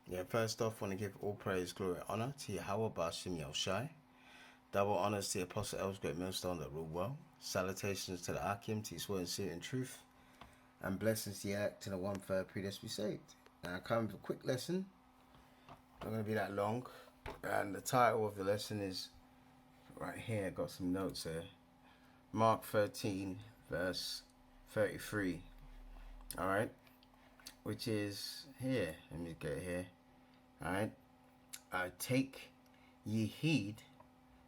Yeah, first off, want to give all praise, glory, and honor to Yahweh Bashim Yahushai. Double honors to the Apostle El's great millstone that rule well. Salutations to the Akim, to his word and spirit and truth. And blessings to the elect to the one third predestined be saved. Now, coming with a quick lesson. Not going to be that long. And the title of the lesson is right here. Got some notes here. Mark 13, verse 33. Alright. Which is here. Let me get it here. Alright. Take ye heed.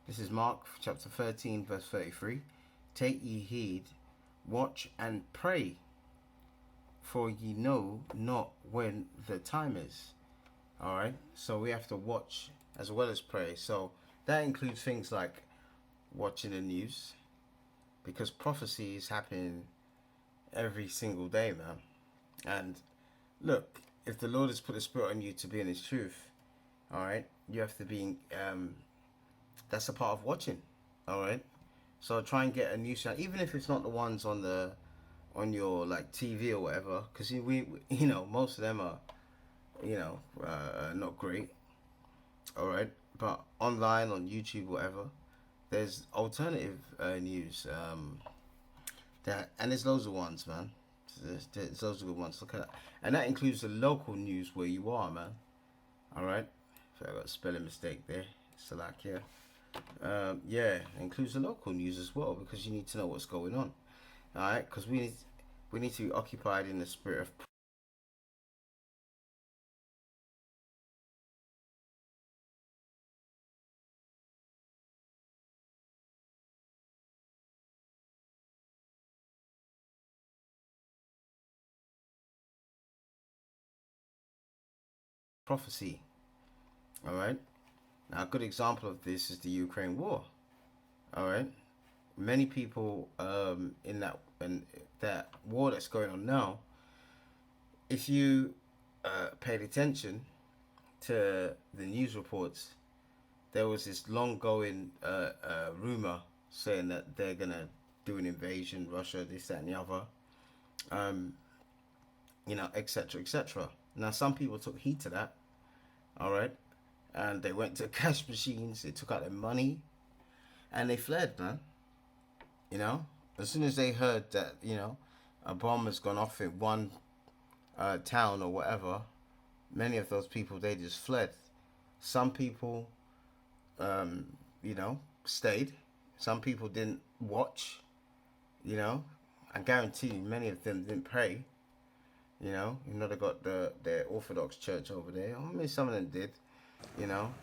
This is Mark chapter 13, verse 33. Take ye heed, watch and pray, for ye know not when the time is. Alright, so we have to watch as well as pray. So that includes things like watching the news, because prophecy is happening every single day, man. And look, if the Lord has put a spirit on you to be in his truth, alright, you have to be that's a part of watching. Alright, so try and get a news channel, even if it's not the ones on your like TV or whatever, because we most of them are not great. Alright, but online on YouTube, whatever, there's alternative news and there's loads of ones, man. There's loads of good ones. Look at that, and that includes the local news where you are, man. Alright, so I got a spelling mistake there. Salakia. Yeah, it includes the local news as well, because you need to know what's going on. Alright, because we need to be occupied in the spirit of prophecy. Alright, now a good example of this is the Ukraine war. Alright, many people in that war that's going on now, if you paid attention to the news reports, there was this long going rumor saying that they're gonna do an invasion, Russia, this, that, and the other, etc., etc. Now, some people took heed to that, all right, and they went to cash machines, they took out their money, and they fled, man. As soon as they heard that, a bomb has gone off in one town or whatever, many of those people, they just fled. Some people, stayed. Some people didn't watch. I guarantee you, many of them didn't pray. They got their Orthodox church over there. I mean, some of them did.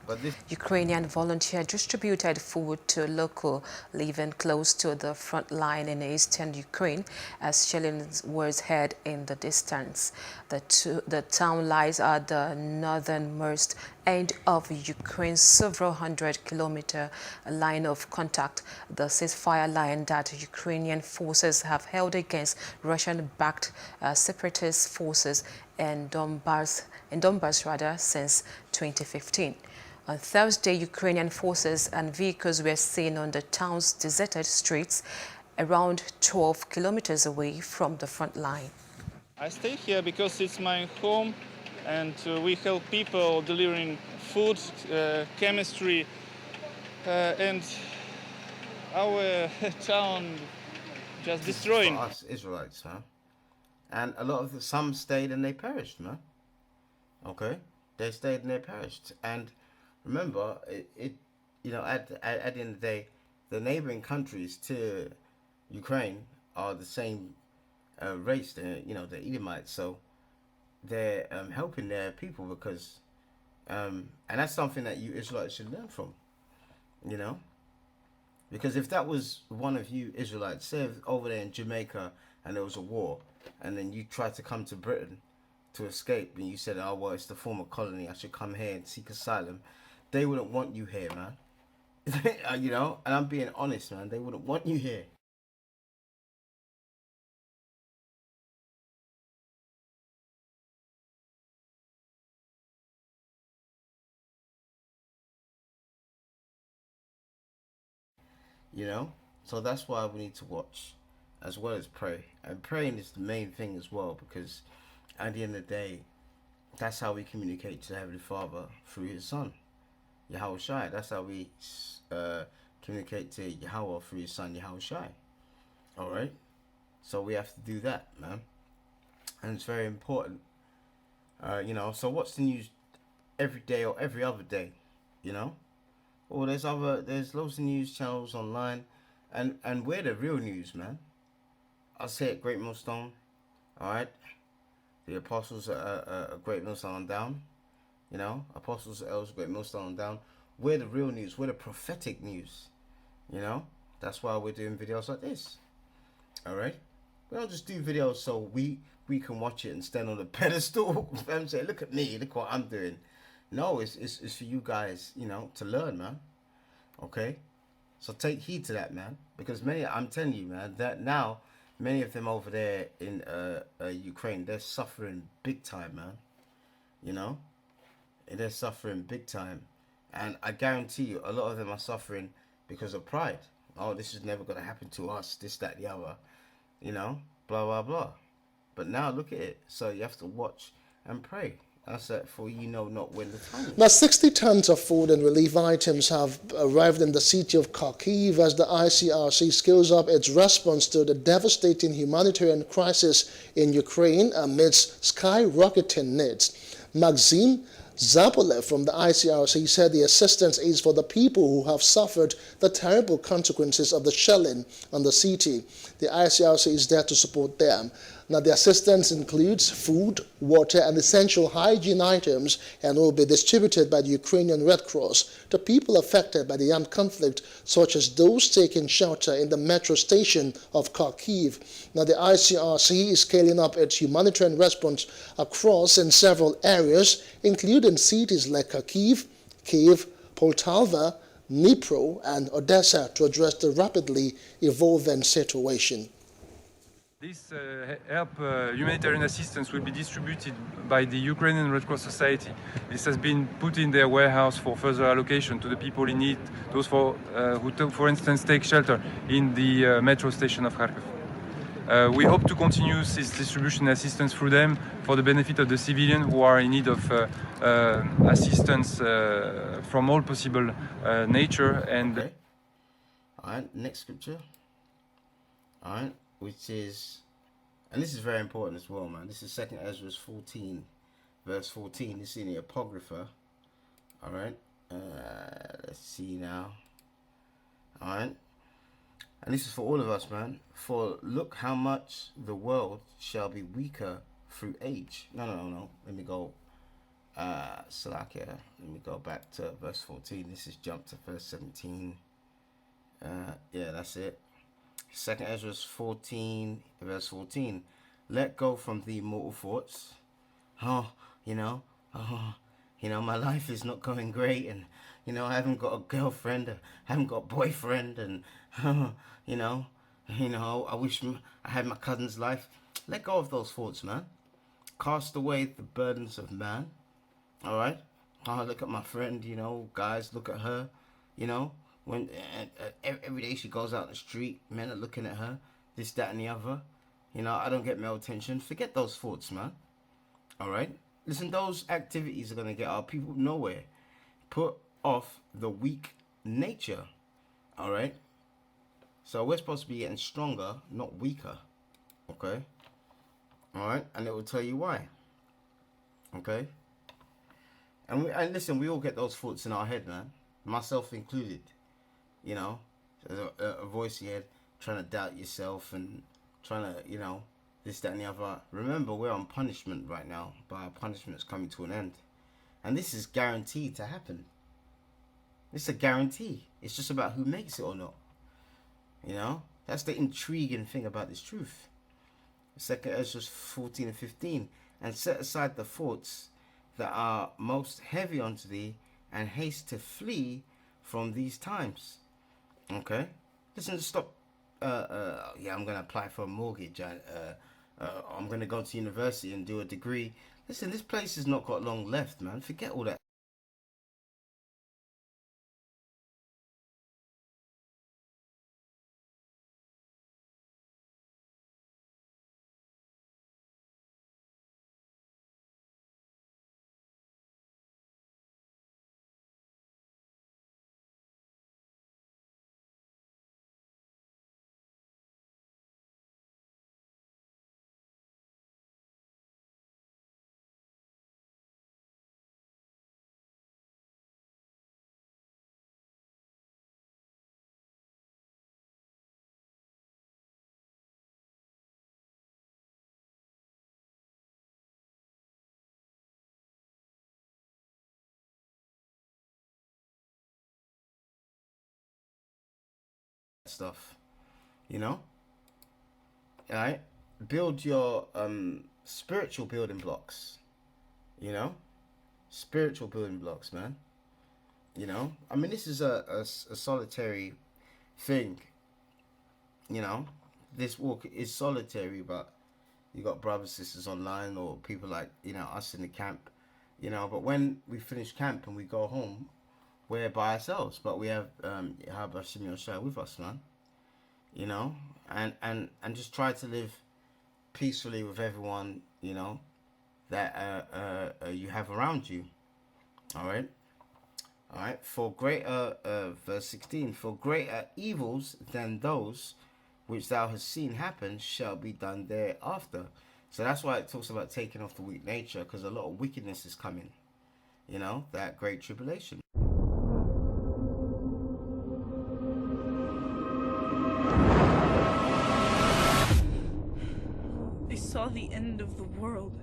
But this Ukrainian volunteer distributed food to local living close to the front line in eastern Ukraine as shelling was heard in the distance. The town lies at the northernmost end of Ukraine's several hundred-kilometer line of contact, the ceasefire line that Ukrainian forces have held against Russian-backed separatist forces in Donbass since 2015. On Thursday, Ukrainian forces and vehicles were seen on the town's deserted streets around 12 kilometers away from the front line. I stay here because it's my home, and we help people delivering food, chemistry, and our town just destroying. For us Israelites, man. And a lot of some stayed and they perished, man. Okay, they stayed and they perished. And remember, at the end of the day, the neighboring countries to Ukraine are the same race, the Edomites. So they're helping their people because, and that's something that you Israelites should learn from, because if that was one of you Israelites, say over there in Jamaica and there was a war, and then you tried to come to Britain to escape, and you said, oh, well, it's the former colony, I should come here and seek asylum, they wouldn't want you here, man. And I'm being honest, man, they wouldn't want you here. So that's why we need to watch as well as pray. And praying is the main thing as well, because at the end of the day, That's how we communicate to the Heavenly Father through His Son, Yahweh Shai. That's how we communicate to Yahweh through His Son, Yahweh Shai. All right. So we have to do that, man, and it's very important. So what's the news every day or every other day? Or there's loads of news channels online, and we're the real news, man. I'll say it, Great Millstone. All right. The apostles are Great Millstone down. Apostles, elders, Great Millstone down. We're the real news. We're the prophetic news. That's why we're doing videos like this. All right. We don't just do videos so we can watch it and stand on the pedestal and say, look at me, look what I'm doing. No, it's for you guys, to learn, man. Okay? So take heed to that, man. Because I'm telling you, man, that now many of them over there in Ukraine, they're suffering big time, man. And they're suffering big time. And I guarantee you, a lot of them are suffering because of pride. Oh, this is never going to happen to us, this, that, the other. Blah, blah, blah. But now look at it. So you have to watch and pray. That's it, for you know not when the time is. Now, 60 tons of food and relief items have arrived in the city of Kharkiv as the ICRC scales up its response to the devastating humanitarian crisis in Ukraine amidst skyrocketing needs. Maxim Zapolev from the ICRC said the assistance is for the people who have suffered the terrible consequences of the shelling on the city. The ICRC is there to support them. Now, the assistance includes food, water, and essential hygiene items and will be distributed by the Ukrainian Red Cross to people affected by the armed conflict, such as those taking shelter in the metro station of Kharkiv. Now, the ICRC is scaling up its humanitarian response across in several areas, including cities like Kharkiv, Kiev, Poltava, Dnipro, and Odessa to address the rapidly evolving situation. This humanitarian assistance will be distributed by the Ukrainian Red Cross Society. This has been put in their warehouse for further allocation to the people in need, those who, for instance, take shelter in the metro station of Kharkiv. We hope to continue this distribution assistance through them for the benefit of the civilians who are in need of assistance from all possible nature. And okay. All right, next scripture. All right, which is, and this is very important as well, man. This is 2 Ezra 14, verse 14. This is in the Apocrypha. All right, let's see now. All right, and this is for all of us, man. For look how much the world shall be weaker through age. No. Let me go. Salakia. Let me go back to verse 14. This is jump to verse 17. Yeah, that's it. 2 Ezra 14, verse 14. Let go from thee mortal thoughts. My life is not going great, and I haven't got a girlfriend, I haven't got a boyfriend, and I wish I had my cousin's life. Let go of those thoughts, man. Cast away the burdens of man. All right. Oh, look at my friend. Guys, look at her. When every day she goes out in the street, men are looking at her, this, that, and the other. I don't get male attention. Forget those thoughts, man. All right? Listen, those activities are going to get our people nowhere. Put off the weak nature. All right? So we're supposed to be getting stronger, not weaker. Okay? All right? And it will tell you why. Okay? And listen, we all get those thoughts in our head, man. Myself included. There's a voice in your head trying to doubt yourself and trying to, this, that, and the other. Remember, we're on punishment right now, but our punishment is coming to an end. And this is guaranteed to happen. It's a guarantee. It's just about who makes it or not. That's the intriguing thing about this truth. 2 Ezra 14 and 15. And set aside the thoughts that are most heavy unto thee, and haste to flee from these times. Okay? Listen, stop. I'm going to apply for a mortgage. I'm going to go to university and do a degree. Listen, this place has not got long left, man. Forget all that stuff, you know? All right? Build your spiritual building blocks, you know? Spiritual building blocks, man. You know? I mean, this is a solitary thing, you know? This walk is solitary, but you got brothers, sisters online, or people like, you know, us in the camp, you know? But when we finish camp and we go home, we're by ourselves, but we have Yahweh Shimei Shai with us, man. You know, and just try to live peacefully with everyone, you know, that you have around you. All right. For greater, verse 16, for greater evils than those which thou hast seen happen shall be done thereafter. So that's why it talks about taking off the weak nature, because a lot of wickedness is coming. You know, that great tribulation. They saw the end of the world.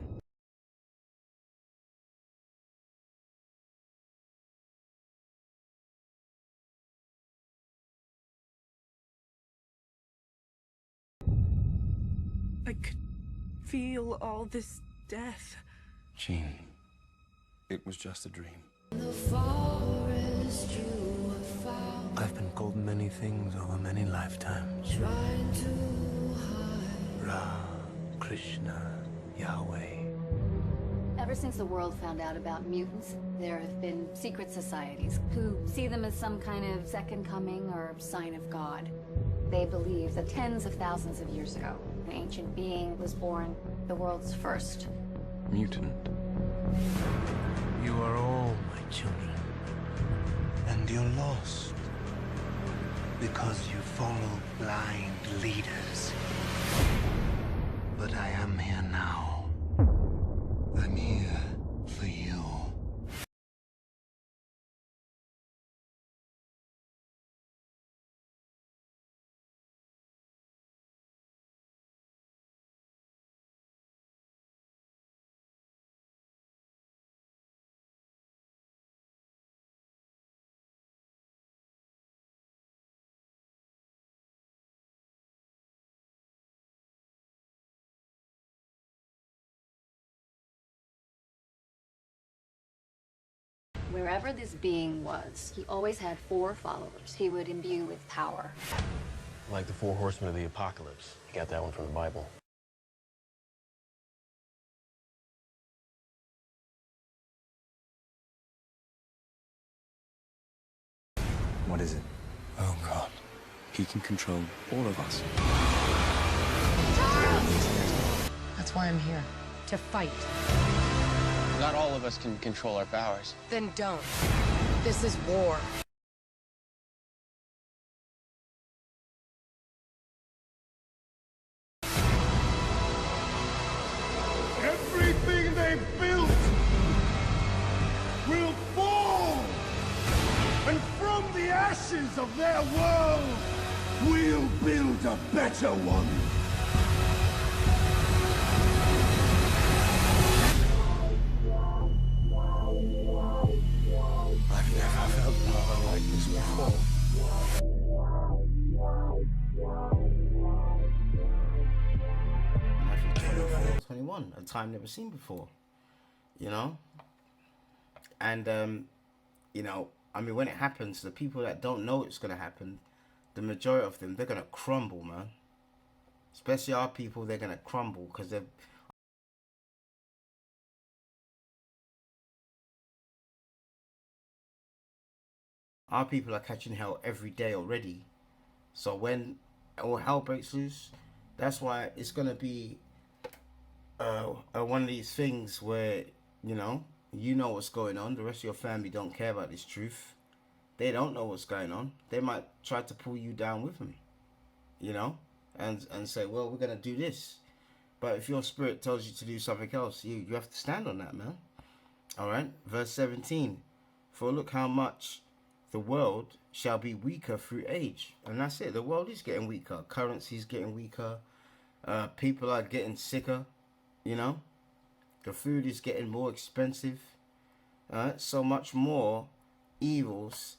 I could feel all this death. Jean, it was just a dream. The forest you have found, I've been called many things over many lifetimes. trying to hide. Ra, Krishna, Yahweh. Ever since the world found out about mutants, there have been secret societies who see them as some kind of second coming or sign of God. They believe that tens of thousands of years ago, an ancient being was born, the world's first. Mutant. You are all my children. And you're lost. Because you follow blind leaders. But I am here now. I'm here for you. Wherever this being was, he always had 4 followers he would imbue with power. Like the 4 horsemen of the apocalypse. You got that one from the Bible. What is it? Oh, God. He can control all of us. That's why I'm here. To fight. Not all of us can control our powers. Then don't. This is war. Everything they built will fall! And from the ashes of their world, we'll build a better one! I've never felt power like this before. Matthew 24:21, a time never seen before, you know? And, you know, I mean, when it happens, the people that don't know it's going to happen, the majority of them, they're going to crumble, man. Especially our people, they're going to crumble because they're... Our people are catching hell every day already. So when all hell breaks loose, that's why it's going to be one of these things where, you know what's going on. The rest of your family don't care about this truth. They don't know what's going on. They might try to pull you down with them, you know, and say, well, we're going to do this. But if your spirit tells you to do something else, you have to stand on that, man. All right. Verse 17. For look how much the world shall be weaker through age. And that's it. The world is getting weaker. Currency is getting weaker. People are getting sicker, you know. The food is getting more expensive. So much more evils,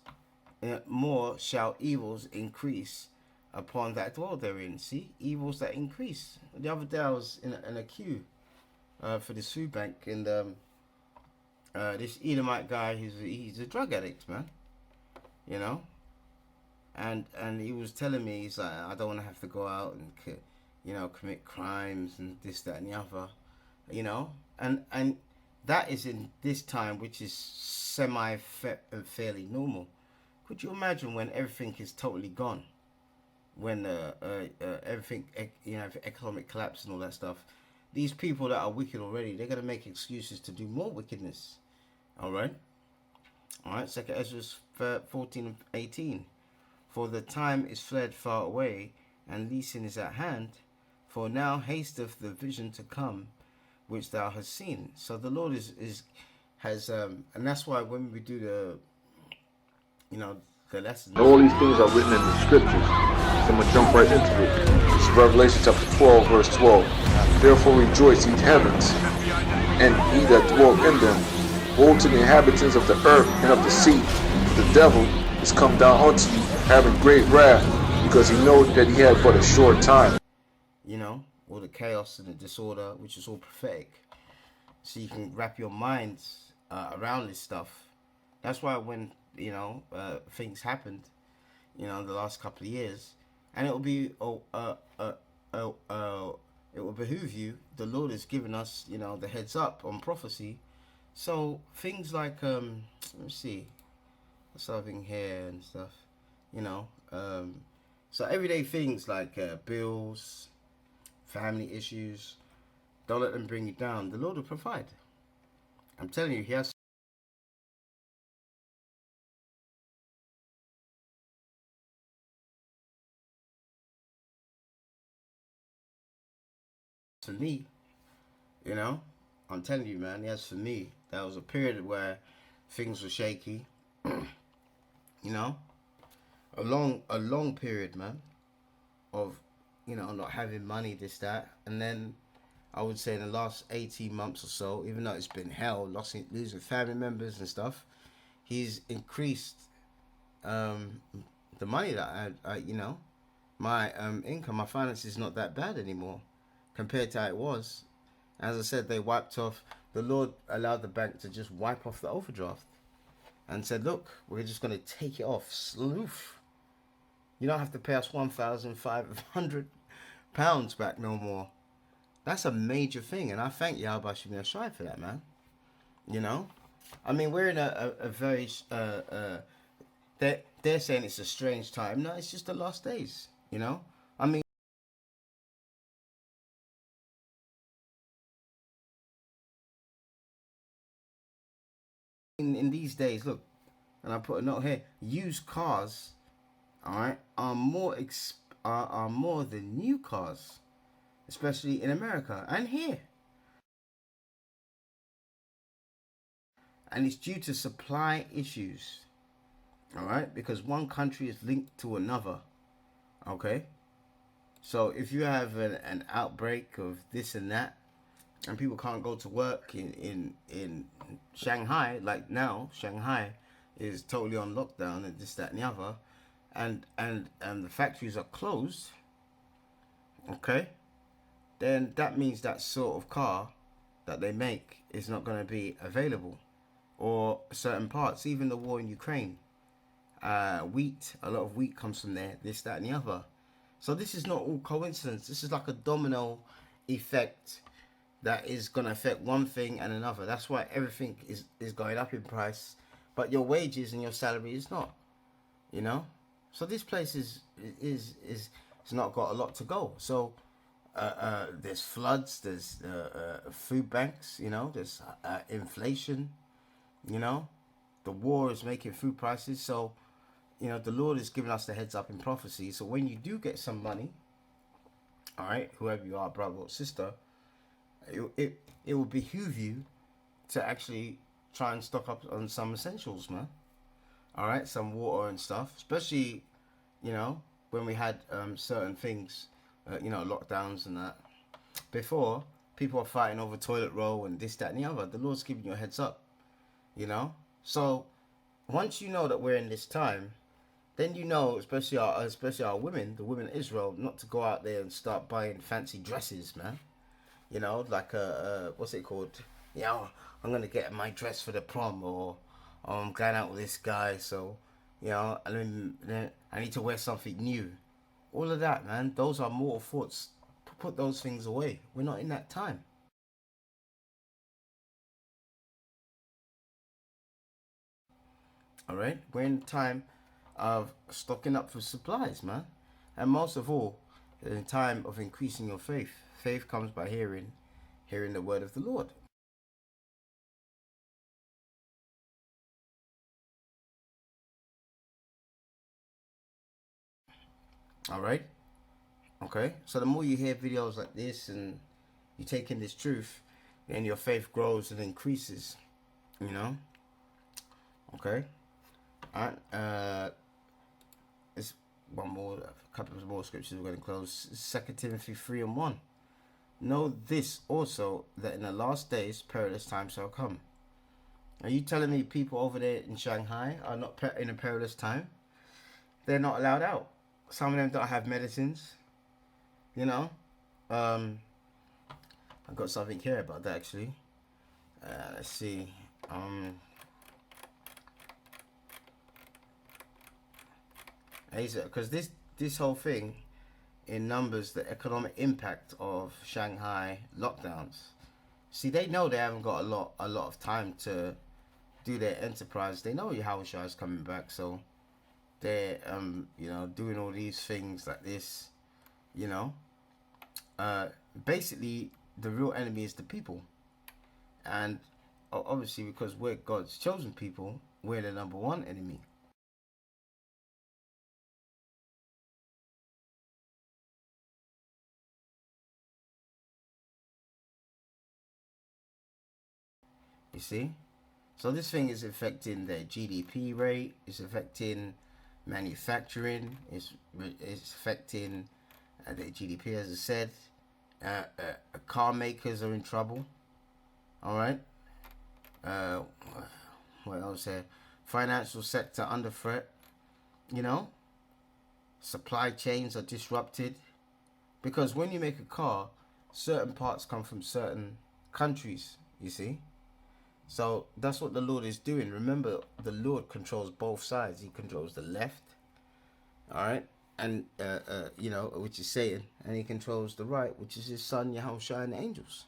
more shall evils increase upon that dwell therein. See, evils that increase. The other day I was in a queue for this food bank, and this Edomite guy, he's a drug addict, man. You know, and he was telling me, he's like, I don't want to have to go out and commit crimes and this, that, and the other. You know, and that is in this time, which is fairly normal. Could you imagine when everything is totally gone? When everything, economic collapse and all that stuff, these people that are wicked already, they're going to make excuses to do more wickedness. All right. 2 Ezra 14 and 18. For the time is fled far away, and leasing is at hand. For now hasteth the vision to come, which thou hast seen. So the Lord has and that's why when we do the lessons, all these things are written in the scriptures. So I'm going to jump right into it. It's Revelation chapter 12, verse 12. Therefore rejoice, ye heavens, and ye that dwell in them. Woe to the inhabitants of the earth and of the sea. The devil is come down unto you, having great wrath, because he knoweth that he had but a short time. All the chaos and the disorder, which is all prophetic. So you can wrap your minds around this stuff. That's why when things happened, the last couple of years, and it will be it will behoove you. The Lord has given us, the heads up on prophecy. So things like let me see, something here and stuff, so everyday things like bills, family issues, don't let them bring you down. The Lord will provide. I'm telling you, He has. For me, I'm telling you, man, yes, for me, that was a period where things were shaky. A long period, man, of not having money, this, that, and then I would say in the last 18 months or so, even though it's been hell, losing family members and stuff, He's increased the money that I my income, my finances is not that bad anymore compared to how it was. As I said, they wiped off. The Lord allowed the bank to just wipe off the overdraft and said, look, we're just going to take it off. Sloof. You don't have to pay us £1,500 back no more. That's a major thing, and I thank Yahweh Shemir Shai for that, man. I mean, we're in a very they're saying it's a strange time. No, it's just the last days. I mean, in these days, look, and I put a note here: used cars, all right, are more than new cars, especially in America and here. And it's due to supply issues, all right, because one country is linked to another. Okay, so if you have an outbreak of this and that, and people can't go to work in Shanghai, like now, Shanghai is totally on lockdown and this, that, and the other, and the factories are closed, okay, then that means that sort of car that they make is not going to be available, or certain parts, even the war in Ukraine, wheat, a lot of wheat comes from there, this, that, and the other. So this is not all coincidence. This is like a domino effect that is going to affect one thing and another. That's why everything is going up in price, but your wages and your salary is not, So this place is not got a lot to go. So there's floods, there's food banks, there's inflation, the war is making food prices. So, the Lord is giving us the heads up in prophecy. So when you do get some money, all right, whoever you are, brother or sister, it will behoove you to actually try and stock up on some essentials, man. All right, some water and stuff, especially, when we had certain things, lockdowns and that. Before, people are fighting over toilet roll and this, that, and the other. The Lord's giving you a heads up, So once you know that we're in this time, then you know, especially our women, the women of Israel, not to go out there and start buying fancy dresses, man. You know, like what's it called? I'm gonna get my dress for the prom, or I'm going out with this guy, so then I need to wear something new. All of that, man. Those are mortal thoughts. Put those things away. We're not in that time. All right, we're in time of stocking up for supplies, man, and most of all, in time of increasing your faith. Faith comes by hearing the word of the Lord. All right, okay. So the more you hear videos like this and you take in this truth, then your faith grows and increases. You know. Okay. All right. It's a couple of more scriptures we're going to close. 2 Timothy 3:1. Know this also, that in the last days perilous times shall come. Are you telling me people over there in Shanghai are not in a perilous time? They're not allowed out. Some of them don't have medicines. You know. I've got something here about that actually. Let's see. Because this whole thing in numbers the economic impact of Shanghai lockdowns. See, they know they haven't got a lot of time to do their enterprise. They know Yahushua is coming back, so they're doing all these things like this. Basically the real enemy is the people, and obviously because we're God's chosen people, we're the number one enemy. You see? So this thing is affecting their GDP rate, it's affecting manufacturing, it's affecting their GDP, as I said. Car makers are in trouble. All right. What else here? Financial sector under threat. Supply chains are disrupted. Because when you make a car, certain parts come from certain countries, you see? So that's what the Lord is doing. Remember, the Lord controls both sides. He controls the left, all right, and which is Satan, and he controls the right, which is his son Yahushua and the angels.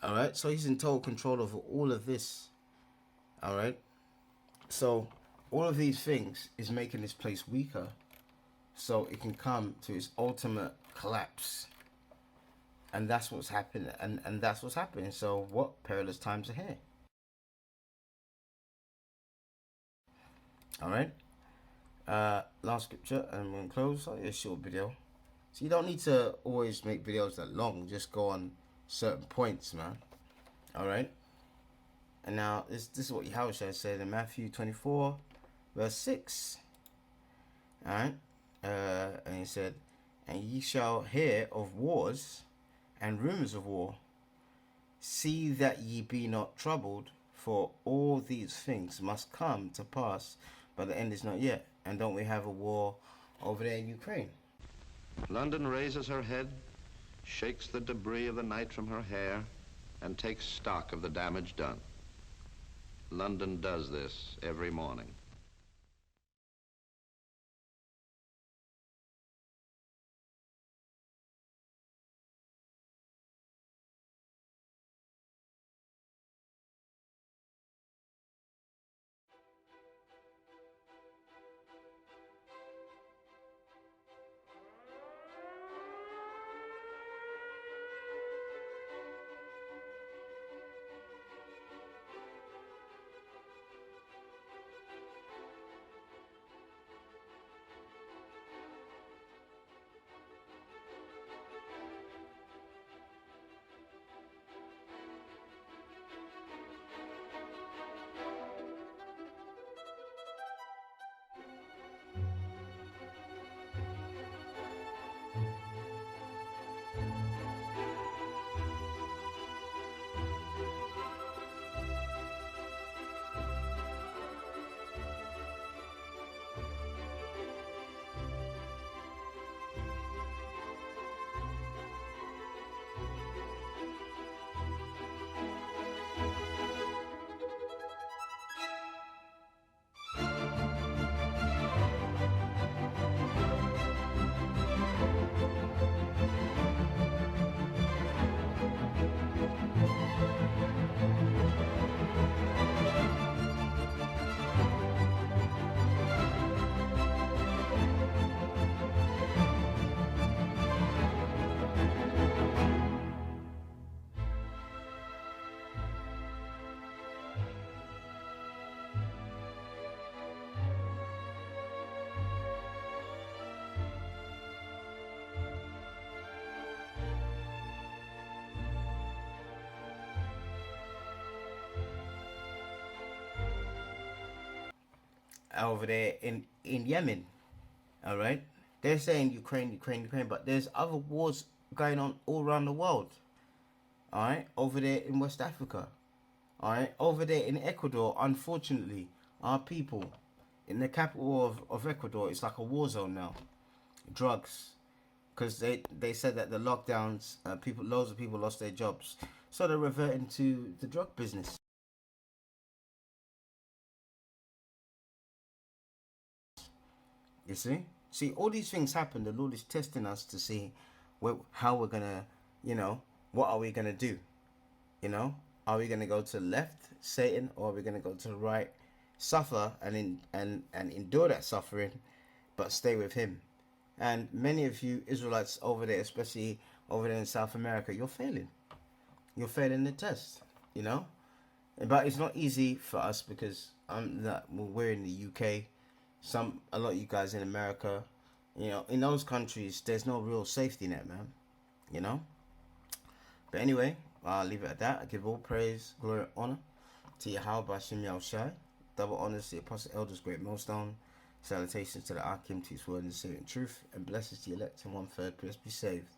All right, so he's in total control over all of this. All right, so all of these things is making this place weaker, so it can come to its ultimate collapse. And that's what's happening. And that's what's happening. So what perilous times ahead? All right. Last scripture, and I'm going to close. A short video. So you don't need to always make videos that long. Just go on certain points, man. All right. And now this is what Yahushua said in Matthew 24, verse 6. All right. And he said, "And ye shall hear of wars and rumors of war. See that ye be not troubled, for all these things must come to pass, but the end is not yet." And don't we have a war over there in Ukraine? London raises her head, shakes the debris of the night from her hair, and takes stock of the damage done. London does this every morning. over there in Yemen. All right, they're saying Ukraine, but there's other wars going on all around the world. All right, over there in West Africa. All right, over there in Ecuador, unfortunately, our people in the capital of Ecuador, it's like a war zone now. Drugs, because they said that the lockdowns, loads of people lost their jobs, so they're reverting to the drug business. You see, all these things happen. The Lord is testing us to see how we're gonna, what are we gonna do? Are we gonna go to the left, Satan, or are we gonna go to the right, suffer and endure that suffering, but stay with Him? And many of you Israelites over there, especially over there in South America, you're failing. You're failing the test, But it's not easy for us because we're in the UK. A lot of you guys in America, in those countries, there's no real safety net, man. But anyway, I'll leave it at that. I give all praise, glory, and honor to Yahweh Bashim Yahushai. Double honors to the Apostle Elders, Great Millstone. Salutations to the Akim, to his word and spirit and truth. And blessings to the elect and 1/3. Please be saved.